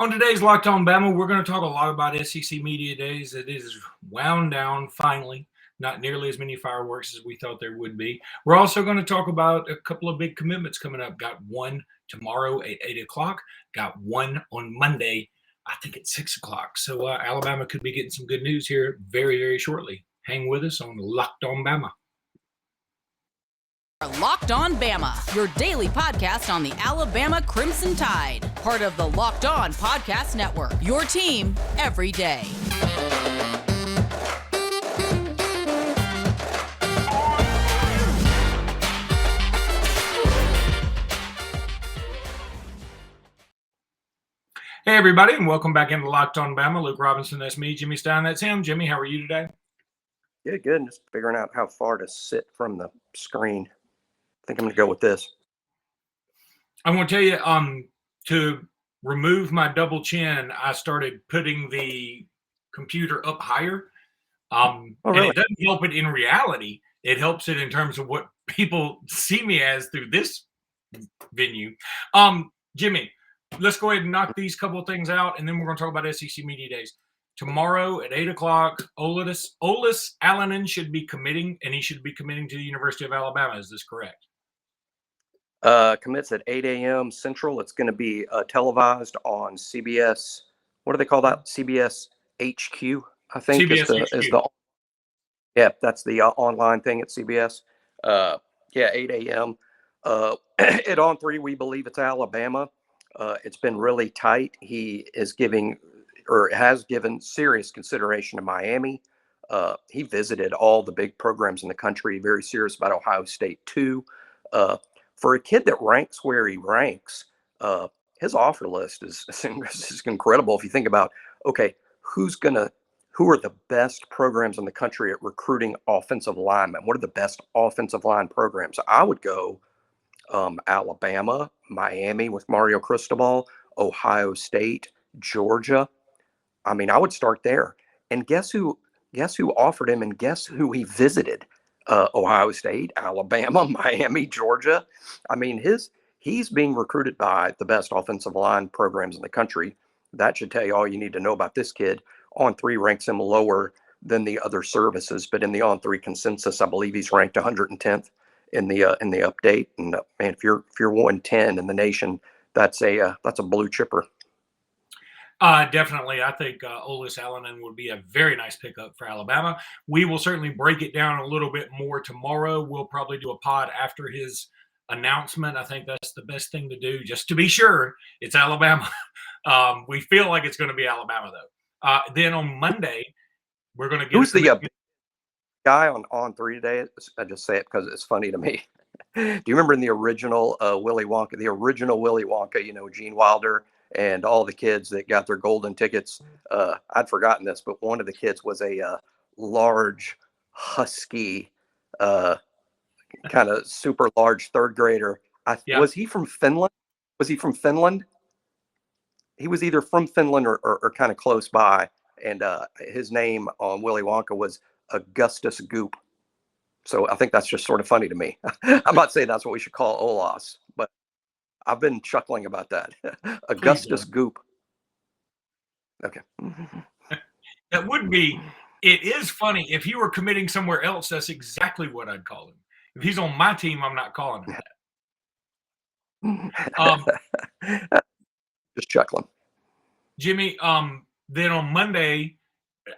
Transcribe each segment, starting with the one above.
On today's Locked On Bama, we're going to talk a lot about SEC Media Days. It is wound down finally. Not nearly as many fireworks as we thought there would be. We're also going to talk about a couple of big commitments coming up. Got one tomorrow at 8 o'clock. Got one on Monday, I think at 6 o'clock. So Alabama could be getting some good news here very, very shortly. Hang with us on Locked On Bama. Locked On Bama, your daily podcast on the Alabama Crimson Tide. Part of the Locked On Podcast Network, your team every day. Hey, everybody, and welcome back into Locked On Bama. Luke Robinson, that's me. Jimmy Stein, that's him. Jimmy, how are you today? Good. Just figuring out how far to sit from the screen. I think I'm going to go with this. I want to tell you, to remove my double chin, I started putting the computer up higher. Really? And it doesn't help it in reality. It helps it in terms of what people see me as through this venue. Jimmy, let's go ahead and knock these couple of things out, and then we're going to talk about SEC Media Days. Tomorrow at 8 o'clock, Olis Alanen should be committing, and he should be committing to the University of Alabama. Is this correct? Commits at 8 a.m. Central. It's going to be televised on CBS. What do they call that? CBS HQ, I think. Yeah, that's the online thing at CBS. 8 a.m. At On3, we believe it's Alabama. It's been really tight. He is has given serious consideration to Miami. He visited all the big programs in the country, very serious about Ohio State too. For a kid that ranks where he ranks, his offer list is incredible. If you think about, okay, who are the best programs in the country at recruiting offensive linemen? What are the best offensive line programs? I would go Alabama, Miami with Mario Cristobal, Ohio State, Georgia. I mean, I would start there. And guess who offered him, and guess who he visited? Ohio State, Alabama, Miami, Georgia. I mean, he's being recruited by the best offensive line programs in the country. That should tell you all you need to know about this kid. On3 ranks him lower than the other services, but in the On3 consensus, I believe he's ranked 110th in the update. And man, if you're 110 in the nation, that's a blue chipper. Definitely. I think Olis Alanen would be a very nice pickup for Alabama. We will certainly break it down a little bit more tomorrow. We'll probably do a pod after his announcement. I think that's the best thing to do, just to be sure it's Alabama. We feel like it's going to be Alabama, though. Then on Monday, we're going to get... Who's the guy on On3 today? I just say it because it's funny to me. Do you remember in the original Willy Wonka, Gene Wilder and all the kids that got their golden tickets? I'd forgotten this, but one of the kids was a large, husky, kind of super large third grader. Was he from Finland? He was either from Finland or kind of close by. And his name on Willy Wonka was Augustus Goop. So I think that's just sort of funny to me. I'm not saying that's what we should call Olas, but I've been chuckling about that. Augustus Goop. Okay. That would be, it is funny. If he were committing somewhere else, that's exactly what I'd call him. If he's on my team, I'm not calling him that. Just chuckling. Jimmy, then on Monday,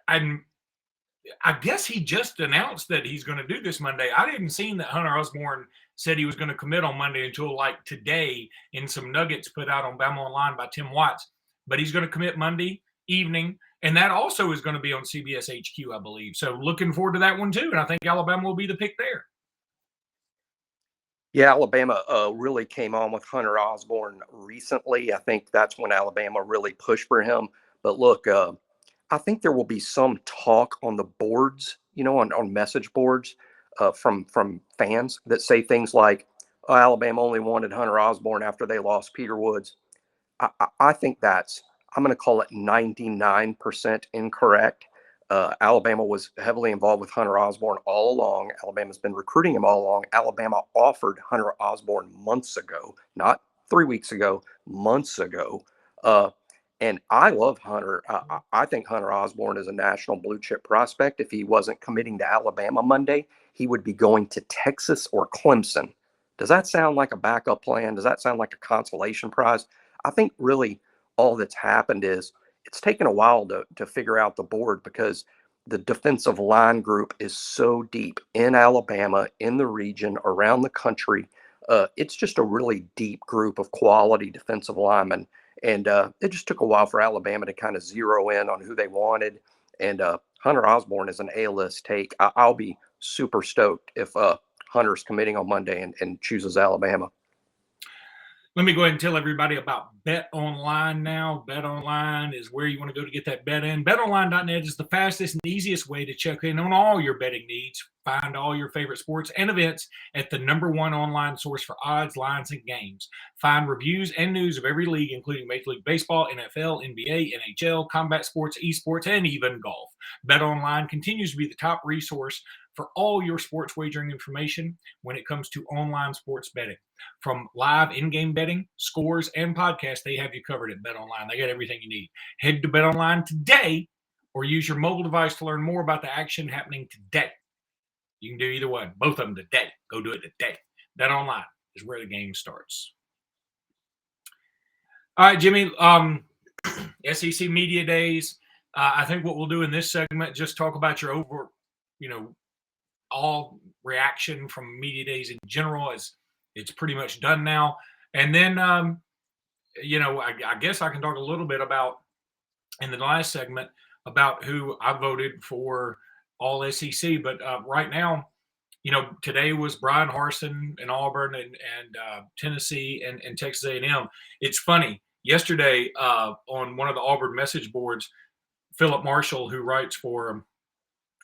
I guess he just announced that he's going to do this Monday. I didn't see that Hunter Osborne said he was going to commit on Monday until like today in some nuggets put out on Bama Online by Tim Watts. But he's going to commit Monday evening, and that also is going to be on CBS HQ, I believe. So looking forward to that one too, and I think Alabama will be the pick there. Yeah, Alabama really came on with Hunter Osborne recently. I think that's when Alabama really pushed for him. But look, I think there will be some talk on the boards, on message boards from fans that say things like, oh, Alabama only wanted Hunter Osborne after they lost Peter Woods. I think I'm going to call it 99% incorrect. Alabama was heavily involved with Hunter Osborne all along. Alabama's been recruiting him all along. Alabama offered Hunter Osborne months ago, not 3 weeks ago, months ago. And I love Hunter. I think Hunter Osborne is a national blue chip prospect. If he wasn't committing to Alabama Monday, he would be going to Texas or Clemson. Does that sound like a backup plan? Does that sound like a consolation prize? I think really all that's happened is it's taken a while to figure out the board because the defensive line group is so deep in Alabama, in the region, around the country. It's just a really deep group of quality defensive linemen. And it just took a while for Alabama to kind of zero in on who they wanted. And Hunter Osborne is an A-list take. I'll be super stoked if Hunter's committing on Monday and chooses Alabama. Let me go ahead and tell everybody about Bet Online now. Bet Online is where you want to go to get that bet in. BetOnline.net is the fastest and easiest way to check in on all your betting needs. Find all your favorite sports and events at the #1 online source for odds, lines, and games. Find reviews and news of every league, including Major League Baseball, NFL, NBA, NHL, combat sports, esports, and even golf. BetOnline continues to be the top resource for all your sports wagering information when it comes to online sports betting. From live in-game betting, scores, and podcasts, they have you covered at BetOnline. They got everything you need. Head to BetOnline today or use your mobile device to learn more about the action happening today. You can do either one, both of them today. Go do it today. BetOnline is where the game starts. All right, Jimmy, SEC Media Days. I think what we'll do in this segment, just talk about your all reaction from Media Days in general, as it's pretty much done now. And then, I guess I can talk a little bit about, in the last segment, about who I voted for all SEC. But right now, today was Brian Harsin in Auburn and Tennessee and Texas A&M. It's funny. Yesterday, on one of the Auburn message boards, Philip Marshall, who writes for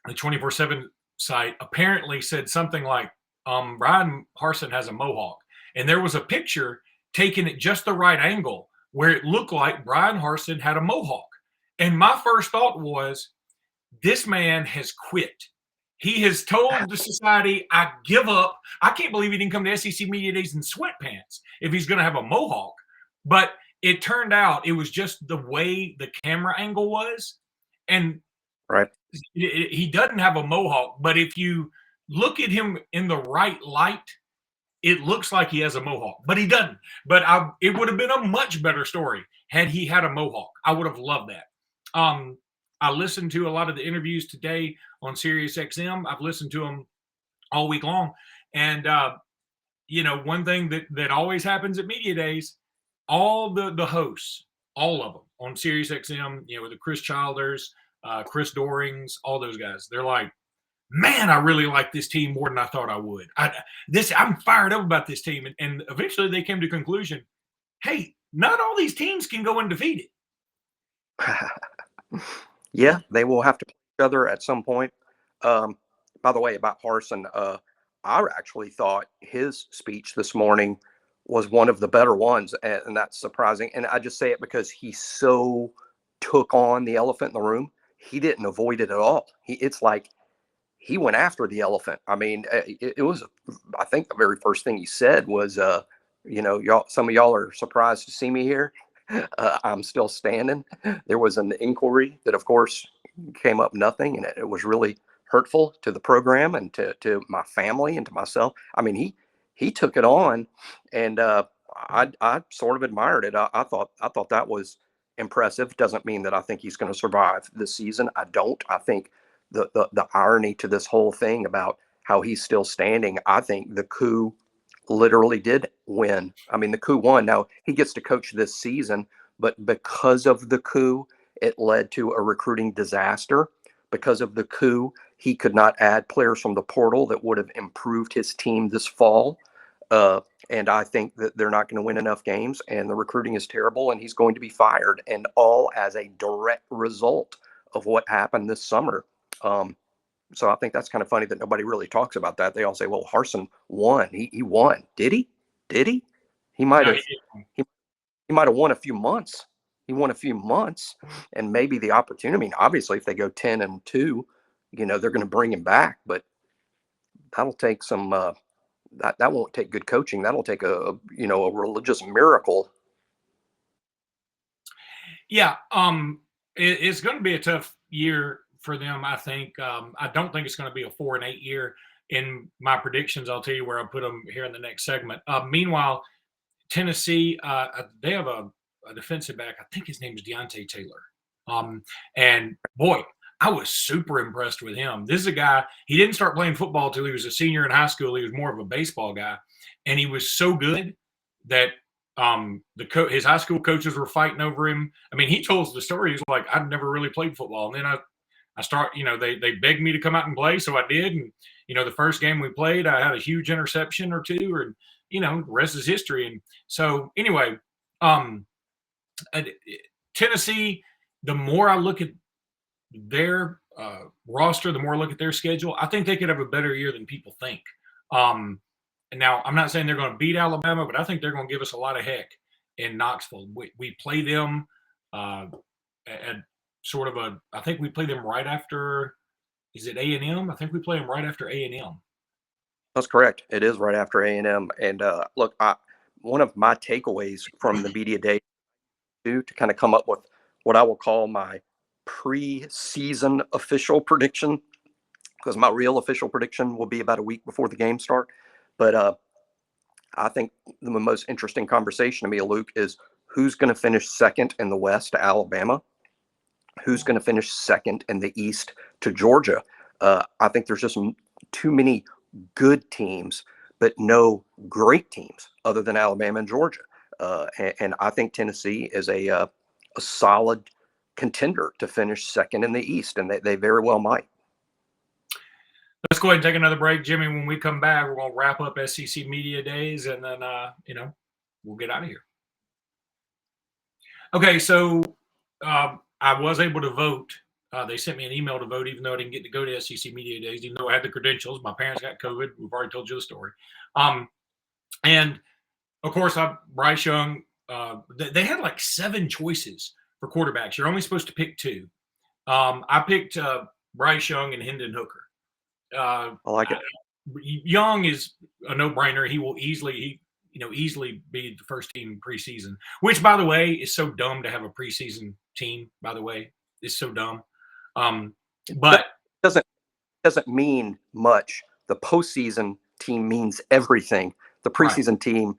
the 24/7 site, apparently said something like, Brian Harsin has a mohawk. And there was a picture taken at just the right angle where it looked like Brian Harsin had a mohawk. And my first thought was, this man has quit. He has told the society, I give up. I can't believe he didn't come to SEC Media Days in sweatpants if he's going to have a mohawk. But it turned out it was just the way the camera angle was. And right, he doesn't have a mohawk, but if you look at him in the right light, it looks like he has a mohawk, but he doesn't. But it would have been a much better story had he had a mohawk. I would have loved that. I listened to a lot of the interviews today on Sirius XM. I've listened to them all week long. And, one thing that always happens at Media Days, all the hosts, all of them on Sirius XM, the Chris Childers, Chris Dorings, all those guys, they're like, man, I really like this team more than I thought I would. I'm fired up about this team. And eventually they came to the conclusion, hey, not all these teams can go undefeated. Yeah, they will have to play each other at some point. By the way, about Harsin, I actually thought his speech this morning was one of the better ones, and that's surprising. And I just say it because he so took on the elephant in the room. He didn't avoid it at all. It's like he went after the elephant. I mean, it was, I think the very first thing he said was, y'all, some of y'all are surprised to see me here. I'm still standing. There was an inquiry that, of course, came up nothing, and it was really hurtful to the program and to my family and to myself. I mean, he took it on, and I sort of admired it. I thought that was impressive. Doesn't mean that I think he's going to survive this season. I don't. I think the irony to this whole thing about how he's still standing, I think the coup literally did win. I mean, the coup won. Now he gets to coach this season, but because of the coup, it led to a recruiting disaster. Because of the coup, he could not add players from the portal that would have improved his team this fall. And I think that they're not going to win enough games, and the recruiting is terrible, and he's going to be fired, and all as a direct result of what happened this summer. So I think that's kind of funny that nobody really talks about that. They all say, well, Harsin won. He won. Did he? He might have. He might have won a few months. He won a few months, and maybe the opportunity. I mean, obviously, if they go 10-2, they're going to bring him back. But that'll take some. That won't take good coaching. That'll take a religious miracle. Yeah, it's going to be a tough year for them. I think. I don't think it's going to be a 4-8 year. In my predictions, I'll tell you where I put them here in the next segment. Meanwhile, Tennessee, they have a defensive back. I think his name is Deontay Taylor. And boy, I was super impressed with him. This is a guy, he didn't start playing football till he was a senior in high school. He was more of a baseball guy. And he was so good that his high school coaches were fighting over him. I mean, he told us the story. He's like, I've never really played football. And then I start, they begged me to come out and play. So I did. And, the first game we played, I had a huge interception or two, and, the rest is history. And so anyway, Tennessee, the more I look at their roster, the more I look at their schedule, I think they could have a better year than people think. And now, I'm not saying they're going to beat Alabama, but I think they're going to give us a lot of heck in Knoxville. We play them at sort of I think we play them right after, is it A&M? I think we play them right after A&M. That's correct. It is right after A&M. And look, one of my takeaways from the media day to kind of come up with what I will call my pre-season official prediction, because my real official prediction will be about a week before the game start. But I think the most interesting conversation to me, Luke, is who's going to finish second in the West to Alabama? Who's going to finish second in the East to Georgia? I think there's just too many good teams, but no great teams other than Alabama and Georgia. And I think Tennessee is a solid contender to finish second in the East, and they very well might. Let's go ahead and take another break, Jimmy. When we come back, we're going to wrap up SEC Media Days, and then, we'll get out of here. Okay, so I was able to vote. They sent me an email to vote, even though I didn't get to go to SEC Media Days, even though I had the credentials. My parents got COVID. We've already told you the story. And, of course, Bryce Young, they had like 7 choices for quarterbacks. You're only supposed to pick 2. I picked Bryce Young and Hendon Hooker. I like it. Young is a no-brainer. He will easily be the first team preseason, which, by the way, is so dumb to have a preseason team, by the way. It's so dumb. But it doesn't mean much. The postseason team means everything. The preseason team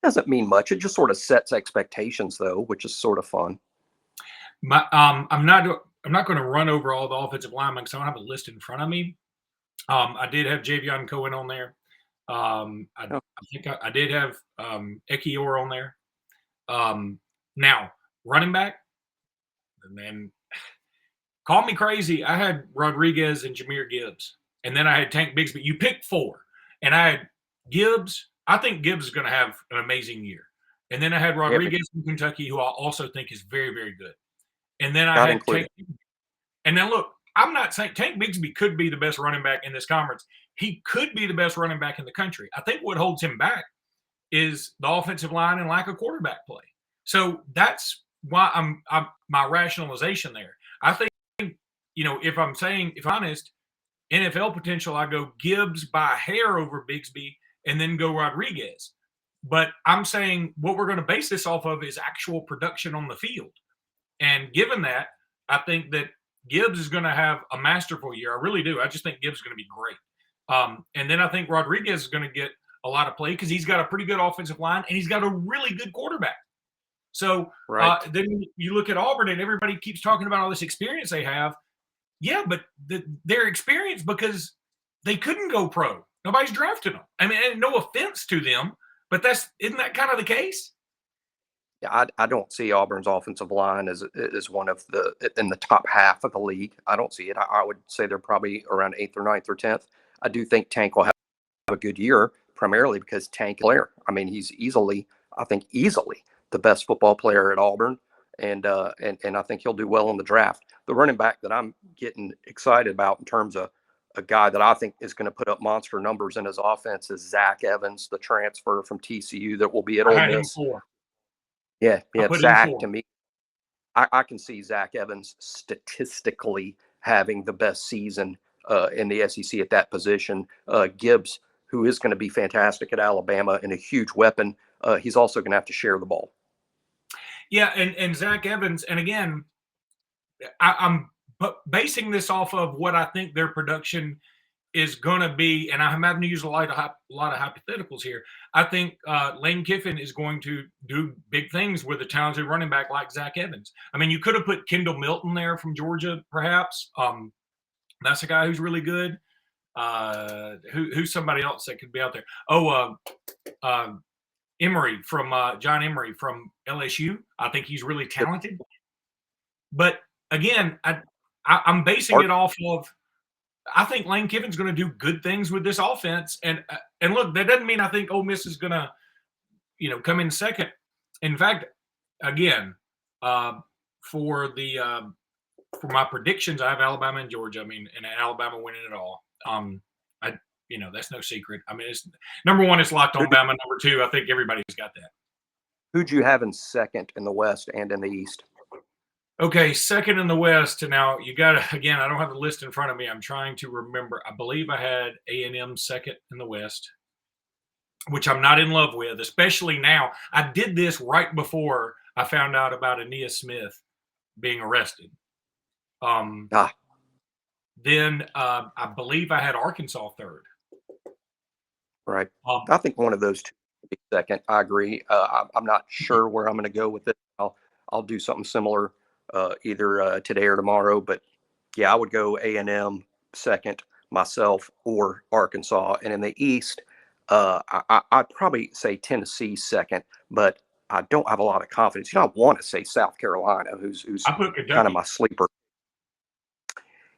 doesn't mean much. It just sort of sets expectations, though, which is sort of fun. I'm not going to run over all the offensive linemen because I don't have a list in front of me. I did have Javion Cohen on there. I think I did have Ekiyor on there. Now, running back, man, call me crazy. I had Rodriguez and Jahmyr Gibbs, and then I had Tank Bigsby. You picked 4, and I had Gibbs. I think Gibbs is going to have an amazing year. And then I had Rodriguez from Kentucky, who I also think is very, very good. And then I had Tank. And now look, I'm not saying Tank Bigsby could be the best running back in this conference. He could be the best running back in the country. I think what holds him back is the offensive line and lack of quarterback play. So that's why I'm my rationalization there. I think, if I'm honest, NFL potential, I go Gibbs by a hair over Bigsby and then go Rodriguez. But I'm saying what we're going to base this off of is actual production on the field. And given that, I think that Gibbs is going to have a masterful year. I really do. I just think Gibbs is going to be great. And then I think Rodriguez is going to get a lot of play because he's got a pretty good offensive line and he's got a really good quarterback. So then you look at Auburn and everybody keeps talking about all this experience they have. Yeah, but they're experienced because they couldn't go pro. Nobody's drafted them. I mean, and no offense to them, but isn't that kind of the case? Yeah, I don't see Auburn's offensive line as one of in the top half of the league. I don't see it. I would say they're probably around 8th or 9th or 10th. I do think Tank will have a good year, primarily because Tank is a player. I mean, he's easily the best football player at Auburn, and I think he'll do well in the draft. The running back that I'm getting excited about in terms of a guy that I think is going to put up monster numbers in his offense is Zach Evans, the transfer from TCU that will be at Ole Miss. Yeah, Zach, to me, I can see Zach Evans statistically having the best season in the SEC at that position. Gibbs, who is going to be fantastic at Alabama and a huge weapon, he's also going to have to share the ball. Yeah, and Zach Evans, and again, I'm basing this off of what I think their production is going to be, and I'm having to use a lot of hypotheticals here. I think Lane Kiffin is going to do big things with a talented running back like Zach Evans. I mean, you could have put Kendall Milton there from Georgia, perhaps. That's a guy who's really good. Who's somebody else that could be out there? Emory from John Emory from LSU. I think he's really talented. But again, I'm basing it off of. I think Lane Kiffin's going to do good things with this offense, and look, that doesn't mean I think Ole Miss is going to, come in second. In fact, again, for my predictions, I have Alabama and Georgia. I mean, and Alabama winning it all. That's no secret. I mean, it's number one, it's locked on Bama. Number two, I think everybody's got that. Who'd you have in second in the West and in the East? Okay, second in the West. Now you got to, again, I don't have the list in front of me. I'm trying to remember. I believe I had A&M second in the West, which I'm not in love with, especially now. I did this right before I found out about Aeneas Smith being arrested. Then I believe I had Arkansas third. Right. I think one of those two would be second. I agree. I'm not sure where I'm going to go with it. I'll do something similar either today or tomorrow. But yeah, I would go A&M second, myself, or Arkansas. And in the East, I'd probably say Tennessee second, but I don't have a lot of confidence. I want to say South Carolina, who's kind of my sleeper.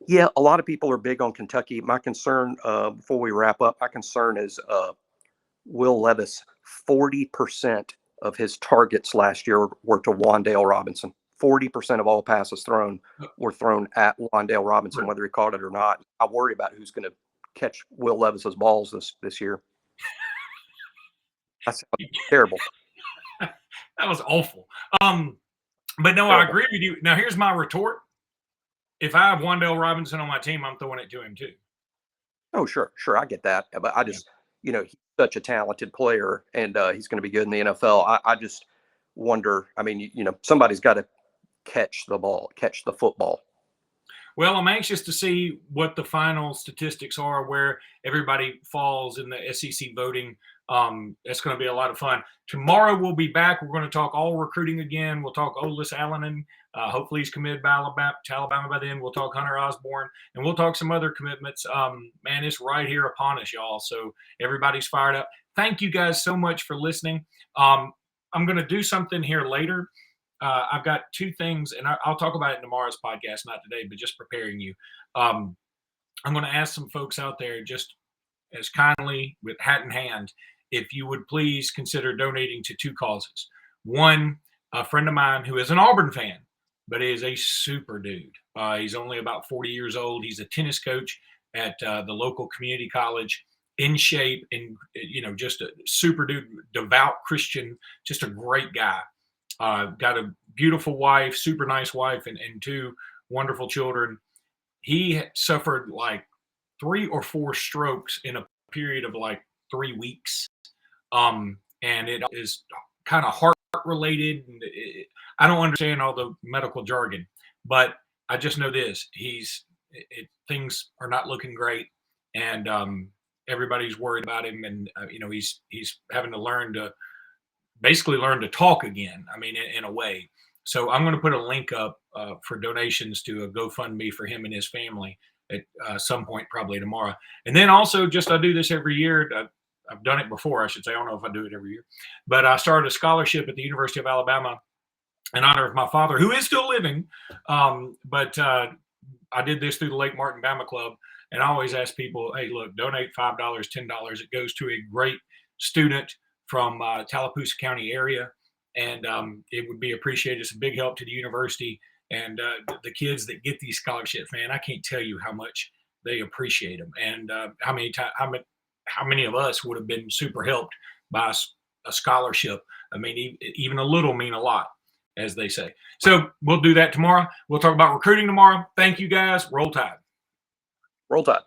Yeah, a lot of people are big on Kentucky. My concern, before we wrap up, my concern is Will Levis. 40% of his targets last year were to Wan'Dale Robinson. 40% of all passes thrown were thrown at Wan'Dale Robinson, whether he caught it or not. I worry about who's going to catch Will Levis's balls this year. That's terrible. That was awful. But no, I agree with you. Now, here's my retort. If I have Wan'Dale Robinson on my team, I'm throwing it to him too. Oh, sure. I get that. But I just, he's such a talented player, and he's going to be good in the NFL. I just wonder, I mean, somebody's got to catch the football. Well, I'm anxious to see what the final statistics are, where everybody falls in the SEC voting. It's going to be a lot of fun. Tomorrow we'll be back. We're going to talk all recruiting again. We'll talk Olis Allen. Hopefully he's committed to Alabama by then. We'll talk Hunter Osborne, and we'll talk some other commitments. Man, it's right here upon us, y'all. So everybody's fired up. Thank you guys so much for listening. I'm going to do something here later. I've got two things, and I'll talk about it in tomorrow's podcast, not today, but just preparing you. I'm going to ask some folks out there, just as kindly with hat in hand, if you would please consider donating to two causes. One, a friend of mine who is an Auburn fan, but is a super dude. He's only about 40 years old. He's a tennis coach at the local community college, in shape, and just a super dude, devout Christian, just a great guy. Got a beautiful wife, super nice wife, and two wonderful children. He suffered like 3 or 4 strokes in a period of like 3 weeks. And it is kind of heart related. I don't understand all the medical jargon, but I just know this: things are not looking great, and everybody's worried about him, and he's having to basically learn to talk again. I mean, in a way. So I'm going to put a link up for donations to a GoFundMe for him and his family at some point, probably tomorrow. And then also, I do this every year. I've done it before, I should say. I don't know if I do it every year, but I started a scholarship at the University of Alabama in honor of my father, who is still living. But I did this through the Lake Martin Bama Club, and I always ask people, hey, look, donate $5, $10. It goes to a great student from Tallapoosa County area, and it would be appreciated. It's a big help to the university and the kids that get these scholarships. Man, I can't tell you how much they appreciate them, and how many of us would have been super helped by a scholarship. I mean, even a little mean a lot, as they say. So we'll do that tomorrow. We'll talk about recruiting tomorrow. Thank you, guys. Roll Tide. Roll Tide.